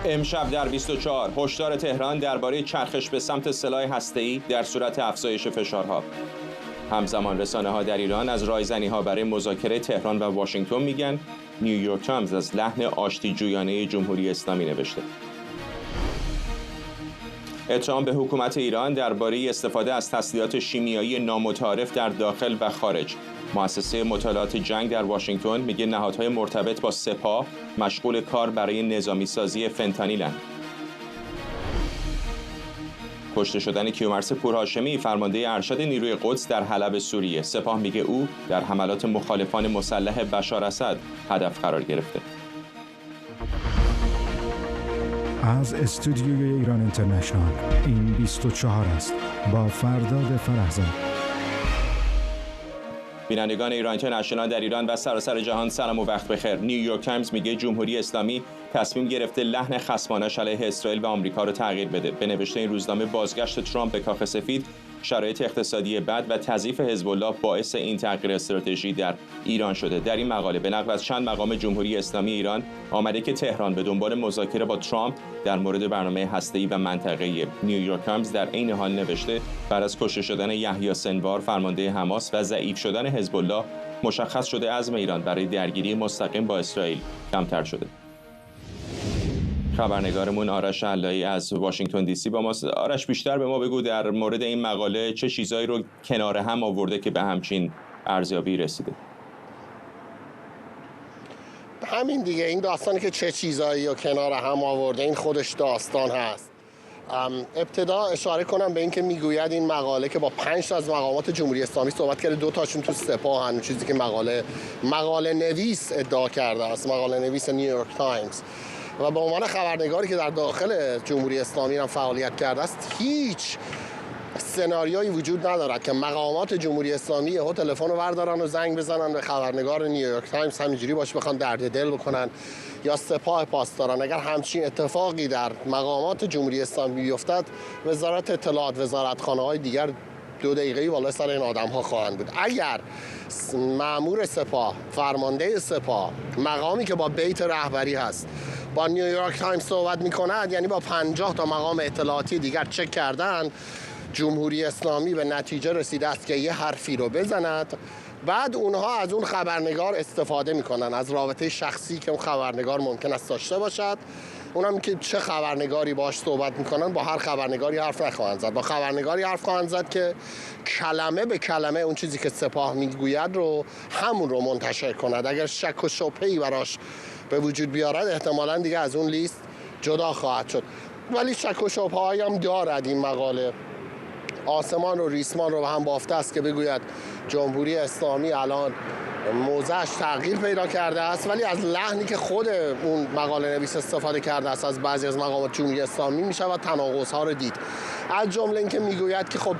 امشب در 24 هشدار تهران درباره چرخش به سمت سلاح هسته‌ای در صورت افزایش فشارها. همزمان رسانه‌ها در ایران از رایزنی‌ها برای مذاکره تهران و واشنگتن میگن. نیویورک تایمز از لحن آشتی‌جویانه جمهوری اسلامی نوشته. اتهام به حکومت ایران درباره استفاده از تسلیحات شیمیایی نامتعارف در داخل و خارج. مؤسسه مطالعات جنگ در واشنگتن میگه نهادهای مرتبط با سپاه مشغول کار برای نظامی سازی فنتانیلند. کشته شدن کیومرث پورهاشمی فرمانده ارشد نیروی قدس در حلب سوریه. سپاه میگه او در حملات مخالفان مسلح بشار اسد هدف قرار گرفته. از استودیوی ایران اینترنشنال این 24 است با فرداد فرهزاد. بینندگان ایران اینترنشنال در ایران و سراسر جهان سلام و وقت بخیر. نیویورک تایمز میگه جمهوری اسلامی تصمیم گرفته لحن خصمانه‌اش علیه اسرائیل و آمریکا رو تغییر بده. به نوشته این روزنامه بازگشت ترامپ به کاخ سفید، شرایط اقتصادی بد و تضعیف حزب الله باعث این تغییر استراتژی در ایران شده. در این مقاله به نقل از چند مقام جمهوری اسلامی ایران آمده که تهران به دنبال مذاکره با ترامپ در مورد برنامه هسته‌ای و منطقه‌ای. نیویورک تایمز در عین حال نوشته بعد از کشته شدن یحیی سنوار فرمانده حماس و ضعیف شدن حزب الله، مشخص شده عزم ایران برای درگیری مستقیم با اسرائیل کمتر شده. خبرنگارمون آرش علایی از واشنگتن دی سی با ماست. آرش، بیشتر به ما بگو در مورد این مقاله چه چیزایی رو کنار هم آورده که به همچین ارزیابی رسیده؟ همین دیگه، این داستانی که چه چیزایی رو کنار هم آورده این خودش داستان هست. ابتدا اشاره کنم به این که میگوید این مقاله که با 5 تا از مقامات جمهوری اسلامی صحبت کرده، 2 تاشون تو سپاه هن، چیزی که مقاله نویس ادعا کرده است، مقاله نویس نیویورک تایمز. و به عنوان خبرنگاری که در داخل جمهوری اسلامی هم فعالیت کرده است، هیچ سناریویی وجود ندارد که مقامات جمهوری اسلامی یهو تلفن رو بردارن و زنگ بزنن به خبرنگار نیویورک تایمز همینجوری باشه بخوان درد دل بکنن یا سپاه پاسداران. اگر همچین اتفاقی در مقامات جمهوری اسلامی بیفتد، وزارت اطلاعات، وزارتخانه‌های دیگر 2 دقیقه‌ای بالای سر این آدم‌ها خواهند بود. اگر مأمور سپاه، فرمانده سپاه، مقامی که با بیت رهبری هست، با نیویورک تایمز صحبت می‌کند، یعنی با 50 تا مقام اطلاعاتی دیگر چک کردن، جمهوری اسلامی به نتیجه رسیده است که یه حرفی رو بزند، بعد اونها از اون خبرنگار استفاده میکنن، از رابطه شخصی که اون خبرنگار ممکن است داشته باشد. اونم که چه خبرنگاری باش صحبت میکنن، با هر خبرنگاری حرف نخواهند زد، با خبرنگاری حرف خواهند زد که کلمه به کلمه اون چیزی که سپاه میگوید رو همون رو منتشر کند. اگر شک و شبهه‌ای براش به وجود بیارد، احتمالاً دیگه از اون لیست جدا خواهد شد. ولی شک و شبهه‌ای هم دارد این مقاله. آسمان و ریسمان رو به هم بافته است که بگوید جمهوری اسلامی الان موضعش تغییر پیدا کرده است، ولی از لحنی که خود اون مقاله نویس استفاده کرده است از بعضی از مقامات جمهوری اسلامی می شود تناقض‌ها رو دید. از جمله اینکه میگوید که خب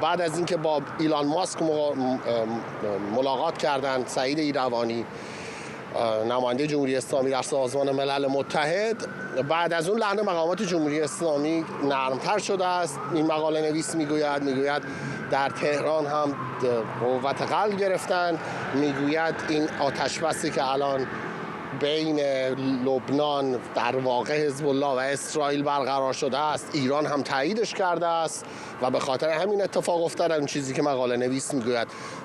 بعد از اینکه با ایلان ماسک ملاقات کردند، سعید ایروانی نماینده جمهوری اسلامی در سازمان ملل متحد، بعد از اون لحن مقامات جمهوری اسلامی نرمتر شده است. این مقاله نویس میگوید در تهران هم قوت قلب گرفتن، میگوید این آتش بسی که الان بین لبنان در واقع حزب الله و اسرائیل برقرار شده است، ایران هم تاییدش کرده است و به خاطر همین اتفاق افتاده. اون چیزی که مقاله نویس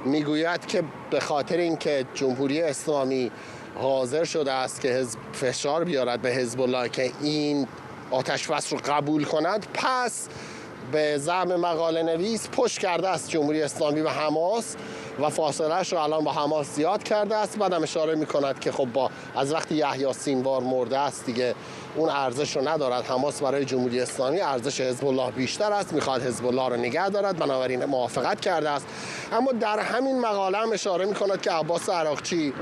میگوید که به خاطر اینکه جمهوری اسلامی حاضر شده است که فشار بیارد به حزب الله که این آتش بس رو قبول کند، پس به زعم مقاله نویس پشت کرده است جمهوری اسلامی و حماس و فاصلهش رو الان با حماس زیاد کرده است. بعدم اشاره میکند که خب از وقتی یحیی سینوار مرده است دیگه اون ارزش رو ندارد. حماس برای جمهوری اسلامی ارزش حزب الله بیشتر است، میخواد حزب الله رو نگه دارد، بنابراین موافقت کرده است. اما در همین مقاله هم اشاره میکند که عباس عراقچی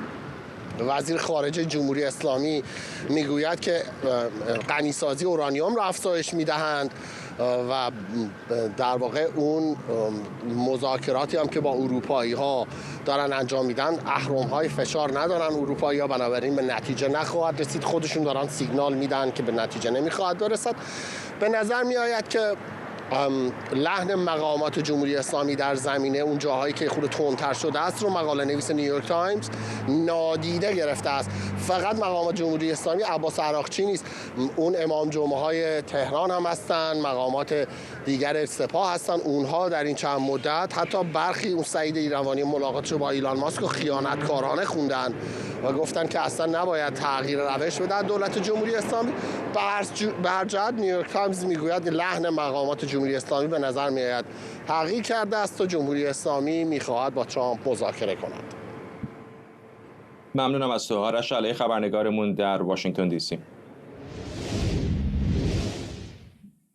وزیر خارجه جمهوری اسلامی میگوید که غنیسازی اورانیوم رو افزایش میدهند و در واقع اون مذاکراتی هم که با اروپایی ها دارن انجام میدن، اهرم های فشار ندارن اروپایی ها، بنابراین به نتیجه نخواهد رسید. خودشون دارن سیگنال میدن که به نتیجه نمیخواهد برسد. به نظر میآید که لحن مقامات جمهوری اسلامی در زمینه اون جاهایی که خود تندتر شده است رو مقاله نویس نیویورک تایمز نادیده گرفته است. فقط مقامات جمهوری اسلامی عباس عراقچی نیست، اون امام جمعه های تهران هم هستن، مقامات دیگر سپاه هستن. اونها در این چند مدت حتی برخی اون سعید ایروانی ملاقاتش با ایلان ماسک رو خیانتکارانه خوندن و گفتن که اصلا نباید تغییر روش بده دولت جمهوری اسلامی. بر جهت نیویورک تایمز میگوید لحن مقامات جمهوری اسلامی به نظر میآید تغییر کرده است و جمهوری اسلامی میخواهد با ترامپ مذاکره کند. ممنونم از تو. آرش علی، خبرنگارمون در واشنگتن دی سی.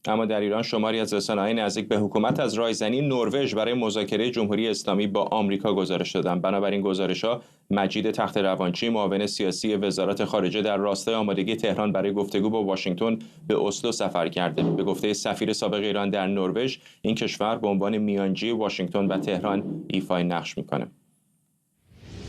اما در ایران شماری از رسانه‌های نزدیک به حکومت از رایزنی نروژ برای مذاکره جمهوری اسلامی با آمریکا گزارش دادند. بنابر این گزارش‌ها مجید تخت روانچی، معاون سیاسی وزارت خارجه، در راستای آمادگی تهران برای گفتگو با واشنگتن به اسلو سفر کرده. به گفته سفیر سابق ایران در نروژ، این کشور به عنوان میانجی واشنگتن و تهران ایفای نقش می‌کند.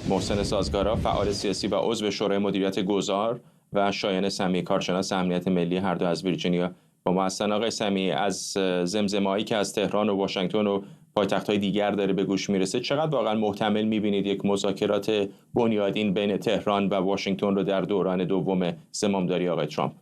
محسن سازگارا، فعال سیاسی و عضو شورای مدیریت گذار، و شایان سمیعی، کارشناس امنیت ملی، هر دو از ویرجینیا با ما هستن. آقای سمیعی، از زمزمه‌هایی که از تهران و واشنگتن و پایتخت‌های دیگر داره به گوش میرسه، چقدر واقعا محتمل می‌بینید یک مذاکرات بنیادین بین تهران و واشنگتن رو در دوران دوم زمامداری آقای ترامپ؟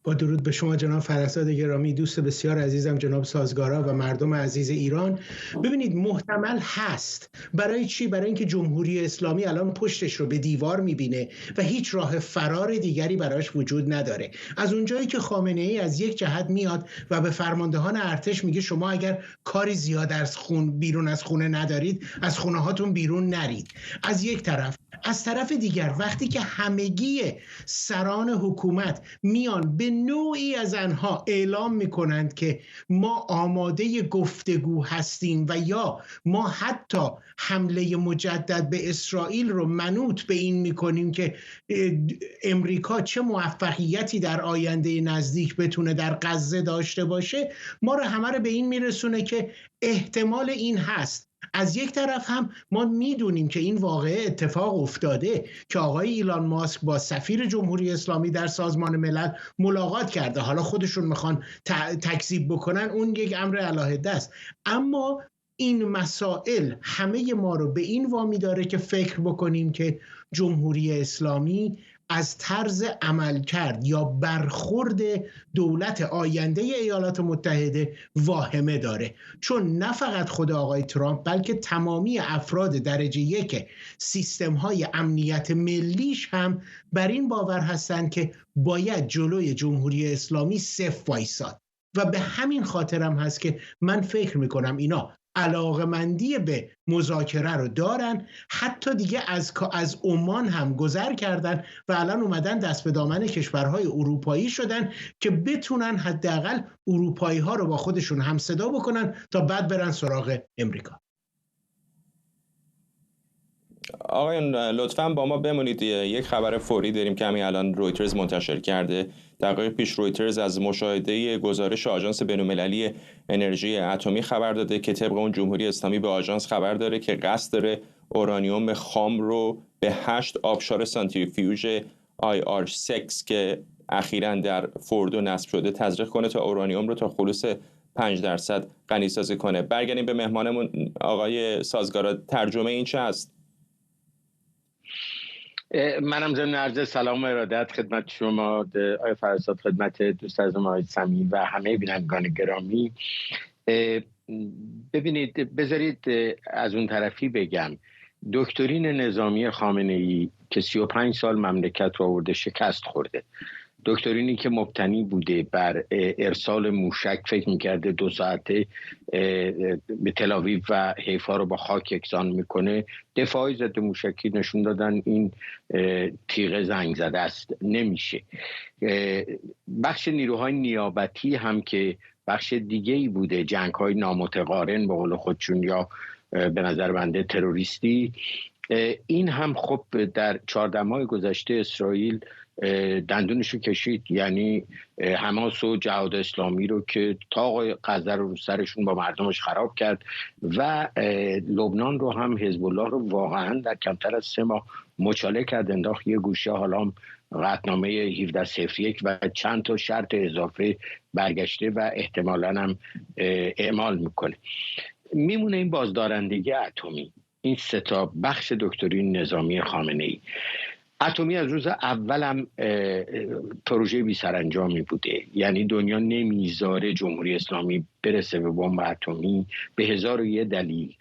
با درود به شما جناب فرزاد گرامی، دوست بسیار عزیزم جناب سازگارا و مردم عزیز ایران. ببینید، محتمل هست. برای چی؟ برای اینکه جمهوری اسلامی الان پشتش رو به دیوار میبینه و هیچ راه فرار دیگری براش وجود نداره. از اونجایی که خامنه ای از یک جهت میاد و به فرماندهان ارتش میگه شما اگر کاری زیاد از بیرون از خونه ندارید، از خونه هاتون بیرون نرید، از یک طرف. از طرف دیگر وقتی که همگی سران حکومت میان به نوعی از آنها اعلام میکنند که ما آماده گفتگو هستیم و یا ما حتی حمله مجدد به اسرائیل رو منوط به این میکنیم که امریکا چه موفقیتی در آینده نزدیک بتونه در غزه داشته باشه، ما رو همه رو به این میرسونه که احتمال این هست. از یک طرف هم ما میدونیم که این واقعه اتفاق افتاده که آقای ایلان ماسک با سفیر جمهوری اسلامی در سازمان ملل ملاقات کرده. حالا خودشون میخوان تکذیب بکنن، اون یک امر علیحده است. اما این مسائل همه ما رو به این وامی داره که فکر بکنیم که جمهوری اسلامی از طرز عمل کرد یا برخورد دولت آینده ایالات متحده واهمه داره، چون نه فقط خود آقای ترامپ بلکه تمامی افراد درجه یک سیستم های امنیت ملیش هم بر این باور هستند که باید جلوی جمهوری اسلامی صف وایساد و به همین خاطرم هست که من فکر میکنم اینا علاقمندی به مذاکره رو دارن. حتی دیگه از عمان هم گذر کردن و الان اومدن دست به دامن کشورهای اروپایی شدن که بتونن حداقل اروپایی ها رو با خودشون همصدا بکنن تا بعد برن سراغ امریکا. آقایان لطفاً با ما بمونید. یک خبر فوری داریم که همین الان رویترز منتشر کرده. دقایق پیش رویترز از مشاهده گزارش آژانس بین‌المللی انرژی اتمی خبر داده که طبق اون جمهوری اسلامی به آژانس خبر داره که قصد داره اورانیوم خام رو به 8 آبشار سانتریفیوژ IR6 که اخیراً در فوردو نصب شده تزریق کنه تا اورانیوم رو تا خلوص 5% غنی‌سازی کنه. برگردیم به مهمانمون آقای سازگارا، ترجمه این چه است؟ منم ضمن عرض سلام و ارادت خدمت شما آقای فرزاد، خدمت دوست عزیزم آقای سمیعی و همه بینندگان گرامی. ببینید، بذارید از اون طرفی بگم، دکترین نظامی خامنه ای که 35 سال مملکت رو آورده شکست خورده، دکترینی که مبتنی بوده بر ارسال موشک، فکر میکرده 2 ساعته به تل‌آویو و حیفا رو با خاک یکسان میکنه، دفاعی ضد موشکی نشون دادن این تیغ زنگ زده است، نمیشه. بخش نیروهای نیابتی هم که بخش دیگه‌ای بوده، جنگ‌های نامتقارن به قول خودشون یا به نظر بنده تروریستی، این هم خب در 14 ماه گذشته اسرائیل دندونشو کشید. یعنی حماس و جهاد اسلامی رو که طاق غزه رو سرشون با مردمش خراب کرد و لبنان رو هم، حزب الله رو واقعا در کمتر از 3 ماه مچاله کرد، انداخت یه گوشه. حالا قطعنامه 1701 و چند تا شرط اضافه برگشته و احتمالاً هم اعمال میکنه. میمونه این بازدارندگی اتمی، این سه تا بخش دکترین نظامی خامنه‌ای. اتمی از روز اولم پروژه بی سرانجامی بوده، یعنی دنیا نمیذاره جمهوری اسلامی برسه به بمب اتمی به 1001 دلیل.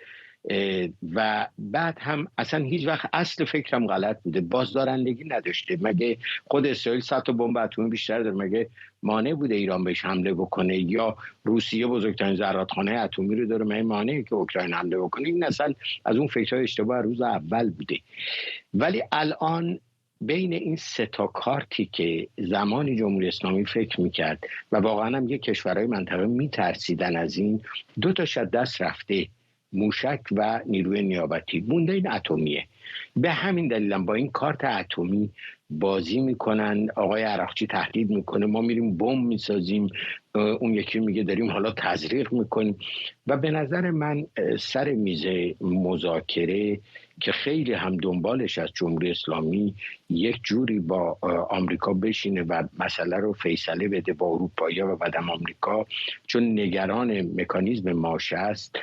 و بعد هم اصلا هیچ وقت اصل فکرم غلط بوده، بازدارندگی نداشته. مگه خود اسرائیل 100 تا بمب اتمی بیشتر داره؟ مگه مانع بوده ایران بهش حمله بکنه؟ یا روسیه بزرگترین زرادخانه اتمی رو داره، مگه مانعه که اوکراین حمله بکنه؟ این اصلا از اون فکرهای اشتباه روز اول بوده. ولی الان بین این سه تا کارتی که زمانی جمهوری اسلامی فکر میکرد و واقعا هم یک کشورهای منطقه میترسیدن از این، دو تاش از دست رفته، موشک و نیروی نیابتی. مونده این اتمیه. به همین دلیلم با این کارت اتمی بازی میکنن. آقای عراقچی تهدید میکنه ما میریم بمب میسازیم، اون یکی میگه داریم حالا تزریق میکنیم. و به نظر من سر میز مذاکره که خیلی هم دنبالش از جمهوری اسلامی یک جوری با آمریکا بشینه و مسئله رو فیصله بده با اروپایی‌ها و بعدم آمریکا، چون نگران مکانیزم ماشه است،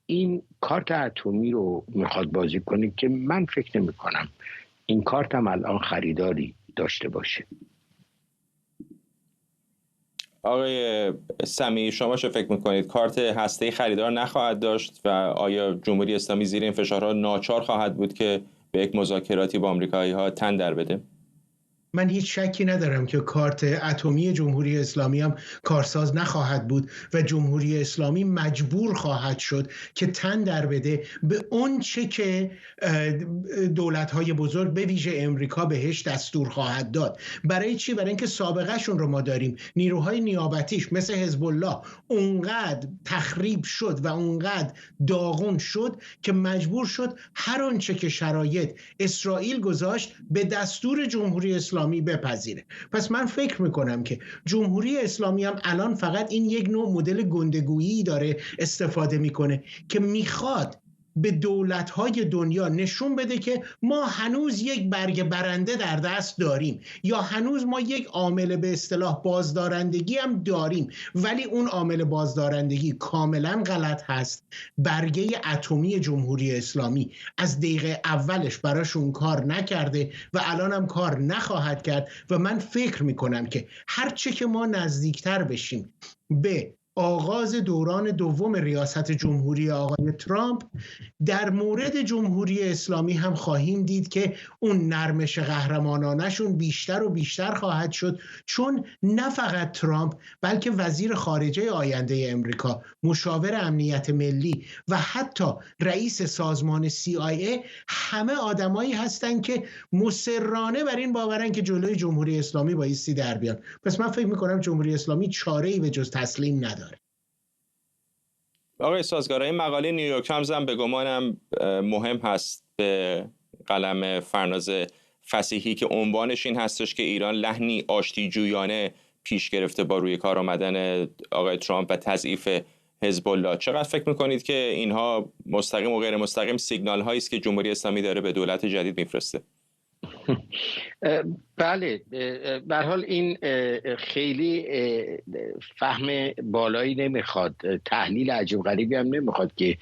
این کارت اتمی رو میخواد بازی کنه که من فکر نمی کنم این کارت هم الان خریداری داشته باشه. آقای سمی، شما چه فکر میکنید؟ کارت هسته‌ای خریدار نخواهد داشت و آیا جمهوری اسلامی زیر این فشارها ناچار خواهد بود که به یک مذاکراتی با آمریکایی‌ها تن در بده؟ من هیچ شکی ندارم که کارت اتمی جمهوری اسلامی هم کارساز نخواهد بود و جمهوری اسلامی مجبور خواهد شد که تن در بده به اون چه که دولت‌های بزرگ به ویژه امریکا بهش دستور خواهد داد. برای چی؟ برای اینکه سابقه شون رو ما داریم. نیروهای نیابتیش مثل حزب الله اونقدر تخریب شد و اونقدر داغون شد که مجبور شد هر آنچه که شرایط اسرائیل گذاشت به دستور جمهوری اسلامی بپذیره. پس من فکر میکنم که جمهوری اسلامی هم الان فقط این یک نوع مدل گندگویی داره استفاده میکنه که میخواد به دولت‌های دنیا نشون بده که ما هنوز یک برگ برنده در دست داریم، یا هنوز ما یک عامل به اصطلاح بازدارندگی هم داریم، ولی اون عامل بازدارندگی کاملا غلط هست. برگه اتمی جمهوری اسلامی از دقیقه اولش براشون کار نکرده و الان هم کار نخواهد کرد و من فکر میکنم که هرچه که ما نزدیکتر بشیم به آغاز دوران دوم ریاست جمهوری آقای ترامپ، در مورد جمهوری اسلامی هم خواهیم دید که اون نرمش قهرمانانشون بیشتر و بیشتر خواهد شد، چون نه فقط ترامپ بلکه وزیر خارجه آینده امریکا، مشاور امنیت ملی و حتی رئیس سازمان CIA همه آدمایی هستن که مصرانه بر این باورن که جلوی جمهوری اسلامی بایستی در بیان. پس من فکر میکنم جمهوری اسلامی چاره‌ای به جز تسلیم نداره. آقای سازگار، این مقاله نیویورک تایمز هم به گمانم مهم هست به قلم فرناز فصیحی که عنوانش این هستش که ایران لحنی آشتی جویانه پیش گرفته با روی کار آمدن آقای ترامپ و تضعیف حزب الله. چقدر فکر میکنید که اینها مستقیم و غیر مستقیم سیگنال هایی است که جمهوری اسلامی داره به دولت جدید میفرسته؟ بله، به هر حال این خیلی فهم بالایی نمیخواد، تحلیل عجیب غریبی هم نمیخواد که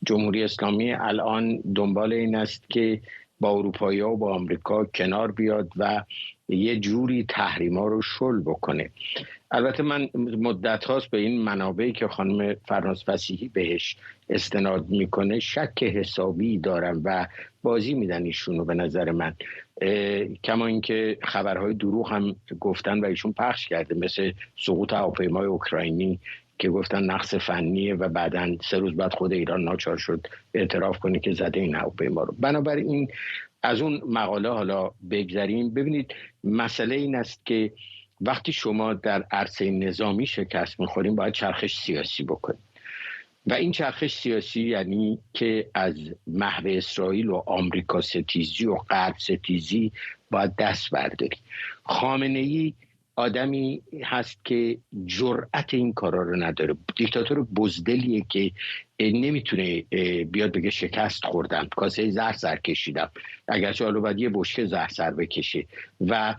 جمهوری اسلامی الان دنبال این است که با اروپایی‌ها و با آمریکا کنار بیاد و یه جوری تحریما رو شل بکنه. البته من مدت هاست به این منابعی که خانم فرناز فصیحی بهش استناد میکنه شک حسابی دارم و بازی میدن ایشونو به نظر من. کما اینکه خبرهای دروغ هم گفتن و ایشون پخش کرده، مثل سقوط هواپیمای اوکراینی که گفتن نقص فنیه و بعداً 3 روز بعد خود ایران ناچار شد اعتراف کنه که زده این هواپیما رو. بنابراین از اون مقاله حالا بگذریم. ببینید مسئله این است که وقتی شما در عرصه نظامی شکست میخوریم باید چرخش سیاسی بکنیم و این چرخش سیاسی یعنی که از محو اسرائیل و آمریکا ستیزی و غرب ستیزی باید دست برداری. خامنه‌ای آدمی هست که جرأت این کارا رو نداره. دیکتاتور بزدلیه که نمیتونه بیاد بگه شکست خوردم، کاسه زهر سر کشیدم، اگرچه حالا باید یه بشکه زهر سر بکشه. و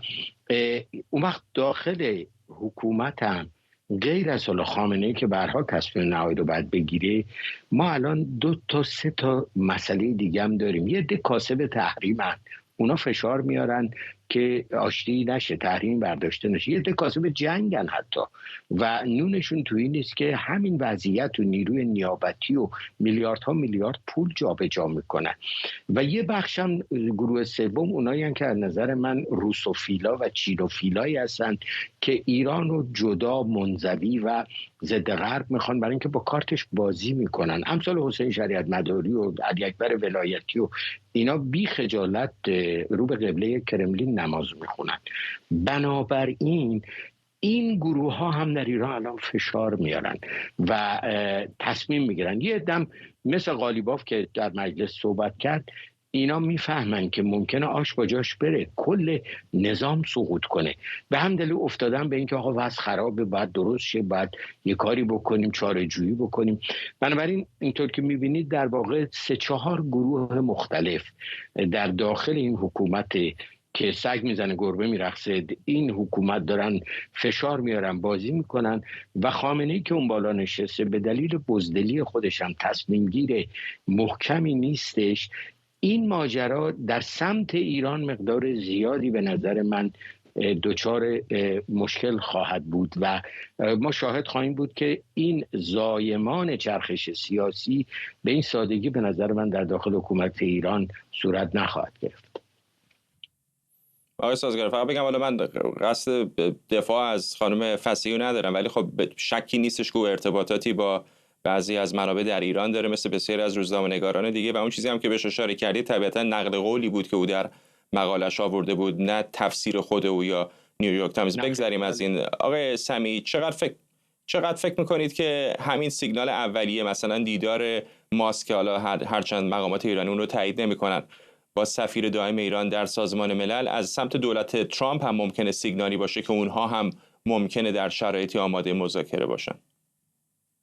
اون وقت داخل حکومت هم غیر از حالا خامنه‌ای که به هر حال تصمیم نهایی رو باید بگیره، ما الان 2 تا 3 تا مسئله دیگه هم داریم. یه عده کاسب تحریمن، اونا فشار میارن که آشتی نشه، تحریم برداشته نشه. یه عده کاسب جنگن حتی، و نونشون توی نیست که همین وضعیت و نیروی نیابتی و میلیاردها میلیارد پول جابجا میکنن. و یه بخشم گروه سوم اونایی هستن که از نظر من روسوفیلا و چینوفیلایی هستن که ایران رو جدا، منزوی و ضد غرب میخوان، برای اینکه با کارتش بازی میکنن. امثال حسین شریعت مداری و علی اکبر ولایتی و اینا بی خجالت رو به قبله کرملین نماز میخونن. بنابراین این گروه ها هم در ایران الان فشار میارن و تصمیم میگیرن. یه دم مثل قالیباف که در مجلس صحبت کرد، اینا میفهمن که ممکنه آش با جاش بره، کل نظام سقوط کنه. به هم دلیل افتادن به اینکه آقا وضع خرابه، باید درست شه، باید یه کاری بکنیم، چاره‌جویی بکنیم. بنابراین اینطور که میبینید در واقع 3-4 گروه مختلف در داخل این حکومت که سگ میزنه گربه میرقصه، این حکومت دارن فشار میارن، بازی میکنن. و خامنه‌ای که اون بالا نشسته به دلیل بزدلی خودش هم تصمیم گیر محکمی نیستش. این ماجرا در سمت ایران مقدار زیادی به نظر من دچار مشکل خواهد بود و ما شاهد خواهیم بود که این زایمان چرخش سیاسی به این سادگی به نظر من در داخل حکومت ایران صورت نخواهد گرفت. آقای سازگار، فقط بگم حالا من قصد دفاع از خانم فصیحی ندارم، ولی خب شکی نیستش که ارتباطاتی با بعضی از منابع در ایران داره، مثل بسیاری از روزنامه‌نگاران دیگه. و اون چیزی هم که بهش اشاره کردید طبیعتا نقل قولی بود که او در مقالش آورده بود، نه تفسیر خود او یا نیویورک تایمز. بگذریم از این. آقای سمیعی، چقدر فکر میکنید که همین سیگنال اولیه، مثلا دیدار ماسک، حالا هرچند مقامات ایرانی اون رو تایید نمیکنن، با سفیر دائم ایران در سازمان ملل از سمت دولت ترامپ هم ممکنه سیگنالی باشه که اونها هم ممکنه در شرایطی آماده مذاکره باشن؟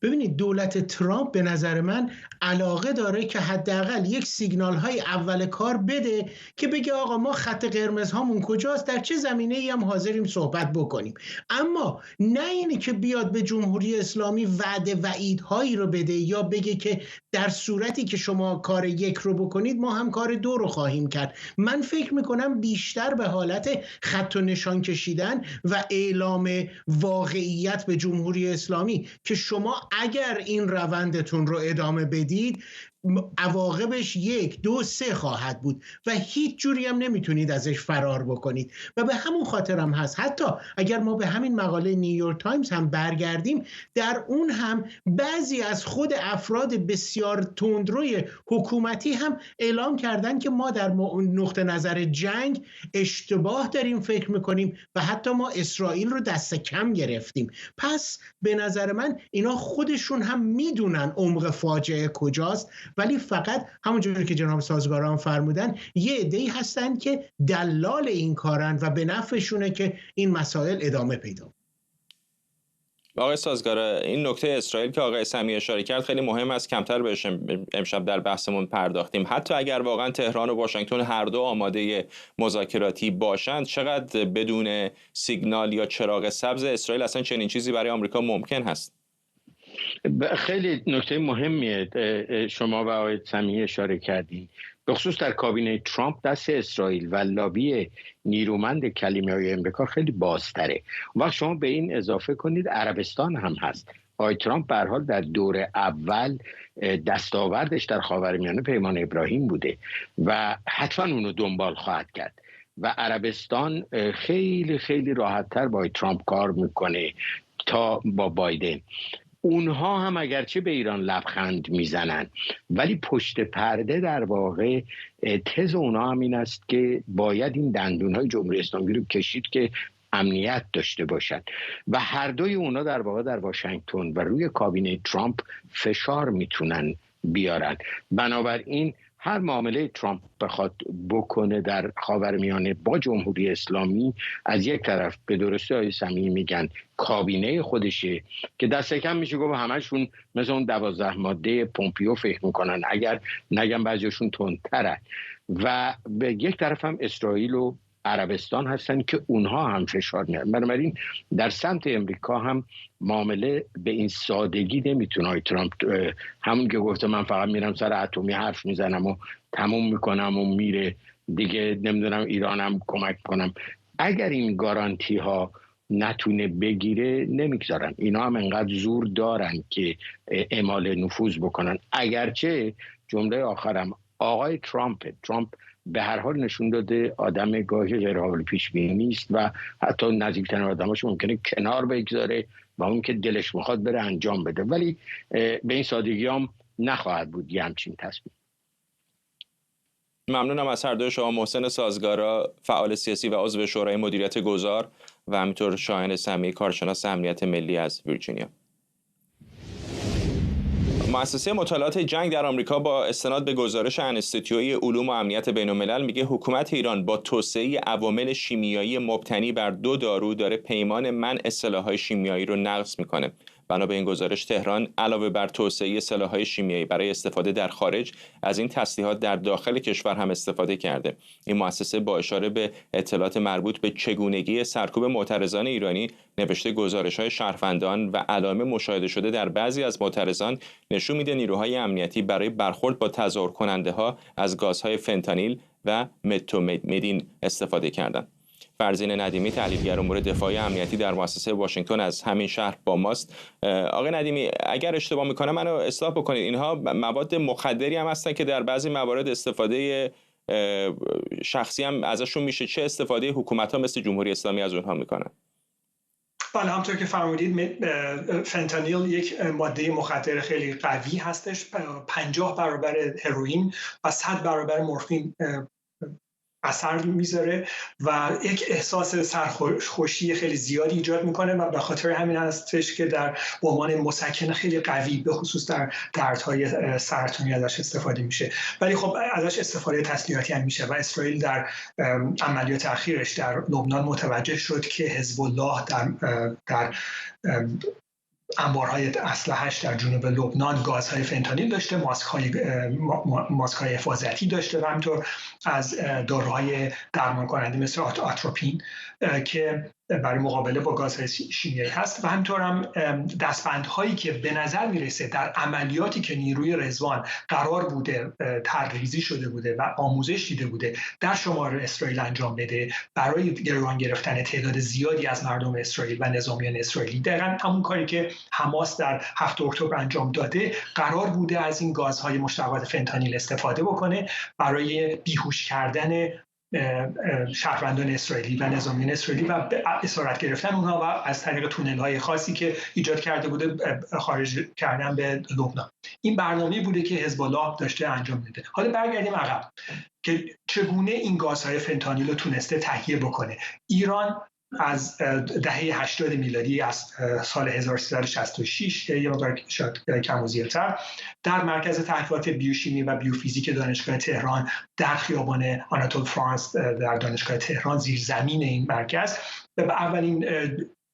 ببینید، دولت ترامپ به نظر من علاقه داره که حداقل یک سیگنال های اول کار بده که بگه آقا ما خط قرمز هامون کجاست، در چه زمینه ای هم حاضریم صحبت بکنیم. اما نه اینی که بیاد به جمهوری اسلامی وعده وعیدهایی رو بده یا بگه که در صورتی که شما کار 1 رو بکنید ما هم کار 2 رو خواهیم کرد. من فکر میکنم بیشتر به حالت خط و نشان کشیدن و اعلام واقعیت به جمهوری اسلامی که شما اگر این روندتون رو ادامه بدید عواقبش 1 2 3 خواهد بود و هیچ جوری هم نمیتونید ازش فرار بکنید. و به همون خاطر هم هست حتی اگر ما به همین مقاله نیویورک تایمز هم برگردیم، در اون هم بعضی از خود افراد بسیار تندروی حکومتی هم اعلام کردن که ما در نقطه نظر جنگ اشتباه داریم فکر میکنیم و حتی ما اسرائیل رو دست کم گرفتیم. پس به نظر من اینا خودشون هم میدونن عمق فاجعه کجاست، ولی فقط همونجوری که جناب سازگاران فرمودن یه عده‌ای هستن که دلال این کارن و به نفعشونه که این مسائل ادامه پیدا. آقای سازگار، این نکته اسرائیل که آقای سمیعی اشاره کرد خیلی مهم است، کمتر بهش امشب در بحثمون پرداختیم. حتی اگر واقعا تهران و واشنگتن هر دو آماده مذاکراتی باشند، چقدر بدون سیگنال یا چراغ سبز اسرائیل اصلا چنین چیزی برای آمریکا ممکن هست؟ خیلی نکته مهمیه شما و آقای سمیعی اشاره کردین، به خصوص در کابینه ترامپ دست اسرائیل و لابی نیرومند کلیمیای امریکا خیلی بازتره. وقت شما به این اضافه کنید عربستان هم هست. آقای ترامپ به هر حال در دور اول دستاوردش در خاورمیانه پیمان ابراهیم بوده و حتما اونو دنبال خواهد کرد و عربستان خیلی خیلی راحت‌تر با ترامپ کار میکنه تا با بایدن. اونها هم اگرچه به ایران لبخند میزنن ولی پشت پرده در واقع تز اونها هم این است که باید این دندونهای جمهوری اسلامی رو کشید که امنیت داشته باشند و هر دوی اونها در واقع در واشنگتن و روی کابینه ترامپ فشار میتونن بیارن. بنابراین هر معامله ترامپ بخواد بکنه در خاورمیانه با جمهوری اسلامی، از یک طرف به درستی های صمیمی میگن کابینه خودشه که دست کم میشه گفت همشون مثل اون 12 ماده پومپیو فکر میکنن، اگر نگم بعضیشون تندتره، و به یک طرف هم اسرائیل و عربستان هستن که اونها هم فشار میارن. بنابراین در سمت امریکا هم معامله به این سادگی نمیتونه. ترامپ همون که گفته من فقط میرم سر اتمی حرف میزنم و تموم میکنم و میره دیگه، نمیدونم ایرانم کمک کنم، اگر این گارانتی ها نتونه بگیره نمیگذارن. اینا هم انقدر زور دارن که اعمال نفوذ بکنن. اگرچه جمله آخرم آقای ترامپ به هر حال نشون داده آدم گاهی غیر قابل پیش بینی نیست و حتی نزدیکترین آدماش ممکنه کنار بگذاره و اون که دلش میخواد بره انجام بده، ولی به این سادگی هم نخواهد بود یه همچین تصمیم. ممنونم از هر دوی شما. محسن سازگارا، فعال سیاسی و عضو شورای مدیریت گذار، و همینطور شاهین سمیعی، کارشناس امنیت ملی از ویرجینیا. مؤسسه مطالعات جنگ در آمریکا با استناد به گزارش انستیتوی علوم و امنیت بین‌الملل میگه حکومت ایران با توسعه عوامل شیمیایی مبتنی بر 2 دارو داره پیمان منع سلاح‌های شیمیایی رو نقض میکنه. بنا به این گزارش تهران علاوه بر توسعه سلاح‌های شیمیایی برای استفاده در خارج، از این تسلیحات در داخل کشور هم استفاده کرده. این مؤسسه با اشاره به اطلاعات مربوط به چگونگی سرکوب معترضان ایرانی نوشته گزارش‌های شهروندان و علائم مشاهده شده در بعضی از معترضان نشون میده نیروهای امنیتی برای برخورد با تظاهر کننده‌ها از گازهای فنتانیل و متومدین استفاده کردند. فرزین ندیمی، تحلیلگر امور دفاعی امنیتی در مؤسسه واشنگتن از همین شهر با ماست. آقای ندیمی، اگر اشتباه میکنم منو اصلاح بکنید، اینها مواد مخدری هم هستن که در بعضی موارد استفاده شخصی هم ازشون میشه. چه استفاده حکومت‌ها مثل جمهوری اسلامی از اونها میکنن؟ بله، همونطور که فرمودید فنتانیل یک ماده مخدر خیلی قوی هستش، 50 برابر هروئین و 100 برابر مورفین اثر میذاره و یک احساس سرخوشی خیلی زیادی ایجاد میکنه و به خاطر همین هستش که در عنوان مسکن خیلی قوی به خصوص در دردهای سرطانی ازش استفاده میشه. ولی خب ازش استفاده تسلیحاتی هم میشه و اسرائیل در عملیات اخیرش در لبنان متوجه شد که حزب الله در انبارهای اسلحه‌اش در جنوب لبنان گازهای فنتانیل داشته، ماسک‌های حفاظتی داشته و همینطور از داروهای درمان کننده مثل آتروپین که برای مقابله با گازهای شیمیایی هست و همینطور هم دستبندهایی که به نظر میرسه در عملیاتی که نیروی رضوان قرار بوده طرح‌ریزی شده بوده و آموزش دیده بوده در شمال اسرائیل انجام بده برای گروگان گرفتن تعداد زیادی از مردم اسرائیل و نظامیان اسرائیلی، دقیقاً همون کاری که حماس در 7 اکتبر انجام داده، قرار بوده از این گازهای مشتقات فنتانیل استفاده بکنه برای بیهوش کردن شهروندان اسرائیلی و نظامیان اسرائیلی و اسارت گرفتن اونها و از طریق تونل‌های خاصی که ایجاد کرده بوده خارج کردن به لبنان. این برنامه‌ای بوده که حزب الله داشته انجام میده. حالا برگردیم عقب که چگونه این گازهای فنتانیل رو تونسته تهیه بکنه. ایران از دهه 80 میلادی، از سال 1366 یه مقدار شاید کم و زیادتر، در مرکز تحقیقات بیوشیمی و بیوفیزیک دانشگاه تهران در خیابان آناتول فرانس در دانشگاه تهران، زیر زمین این مرکز، به اولین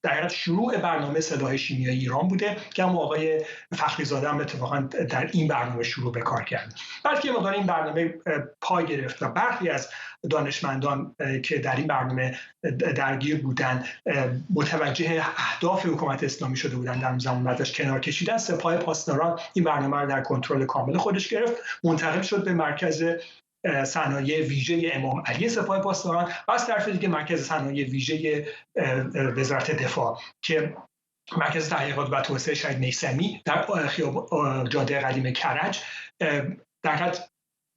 در شروع برنامه سلاح شیمیایی ایران بوده که هم آقای فخریزاده هم اتفاقا در این برنامه شروع به کار کرد. بعد که مقدار این برنامه پا گرفت و برخی از دانشمندان که در این برنامه درگیر بودند متوجه اهداف حکومت اسلامی شده بودند، در اون زمان بعدش کنار کشیدن، سپاه پاسداران این برنامه رو در کنترل کامل خودش گرفت، منتقل شد به مرکز صنایع ویژه امام علی سپاه پاسداران و از طرف دیگه مرکز صنایع ویژه وزارت دفاع که مرکز تحقیقات و توسعه شهید میثمی در جاده قدیم کرج در حقیقت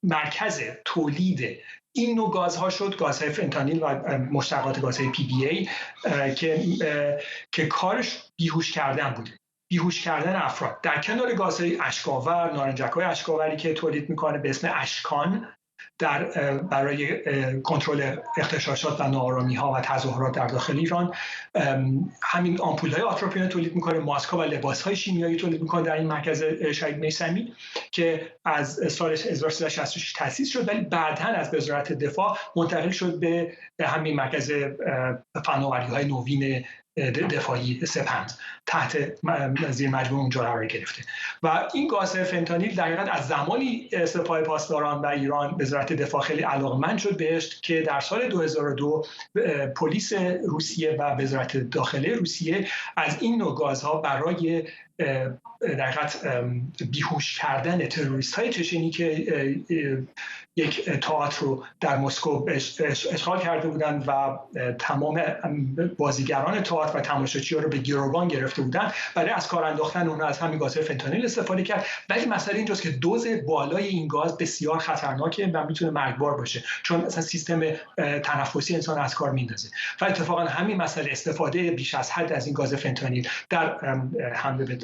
مرکز تولید این نوع گازها شد، گازهای فنتانیل و مشتقات گازهای PBA که کارش بیهوش کردن بوده، بیهوش کردن افراد. در کنار گازهای اشک‌آور، نارنجک‌های اشک‌آوری که تولید میکنه به اسم اشکان برای کنترل اغتشاشات و ناآرامی‌ها و تظاهرات در داخل ایران. همین آمپول‌های آتروپین تولید می‌کنه، ماسک‌ها و لباس‌های شیمیایی تولید می‌کنه در این مرکز شهید میثمی که از سال 1366 تأسیس شد، ولی بعداً از وزارت دفاع منتقل شد به همین مرکز فناوری‌های نوین دفاعی سپند تحت زیر مجموعه اونجا قرار گرفته. و این گاز فنتانیل در حقیقت از زمانی سپاه پاسداران و ایران وزارت دفاع خیلی علاقمند شد بهش که در سال 2002 پلیس روسیه و وزارت داخله روسیه از این نوع گازها برای در حقیقت بیهوش کردن تروریست‌های چچنی که یک تئاتر رو در مسکو اشغال کرده بودند و تمام بازیگران تئاتر و تماشاچی‌ها رو به گروگان گرفته بودند، برای از کار انداختن اونها از همین گاز فنتانیل استفاده کرد. ولی مسئله اینجاست که دوز بالای این گاز بسیار خطرناکه و میتونه مرگبار باشه، چون مثلا سیستم تنفسی انسان از کار میندازه. و اتفاقا همین مسئله استفاده بیش از حد از این گاز فنتانیل در حمله به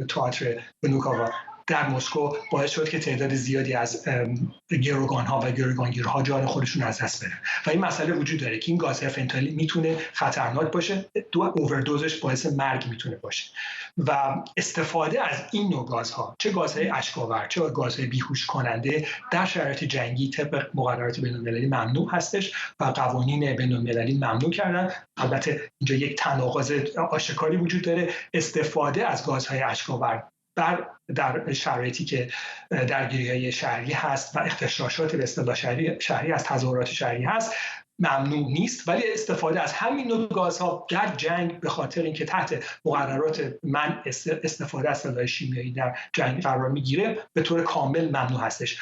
تئاتر بنوکاوا در مسکو باعث شد که تعداد زیادی از گروگان‌ها و گروگانگیرها جان خودشون از دست برن. و این مسئله وجود داره که این گاز فنتانیل میتونه خطرناک باشه، اووردوزش باعث مرگ میتونه باشه. و استفاده از این نوع گازها، چه گازهای اشک‌آور چه گازهای بیهوش کننده، در شرایط جنگی طبق مقررات بین‌المللی ممنوع هستش و قوانین بین‌المللی ممنوع کردن. البته اینجا یک تناقض آشکاری وجود داره. استفاده از گازهای اشک‌آور در شرایطی که درگیری‌های شهری هست و اغتشاشات به اصطلاح شهری از تظاهرات شهری هست ممنوع نیست، ولی استفاده از همین نوع گازها در جنگ به خاطر اینکه تحت مقررات منع استفاده از سلاح شیمیایی در جنگ قرار میگیره به طور کامل ممنوع هستش.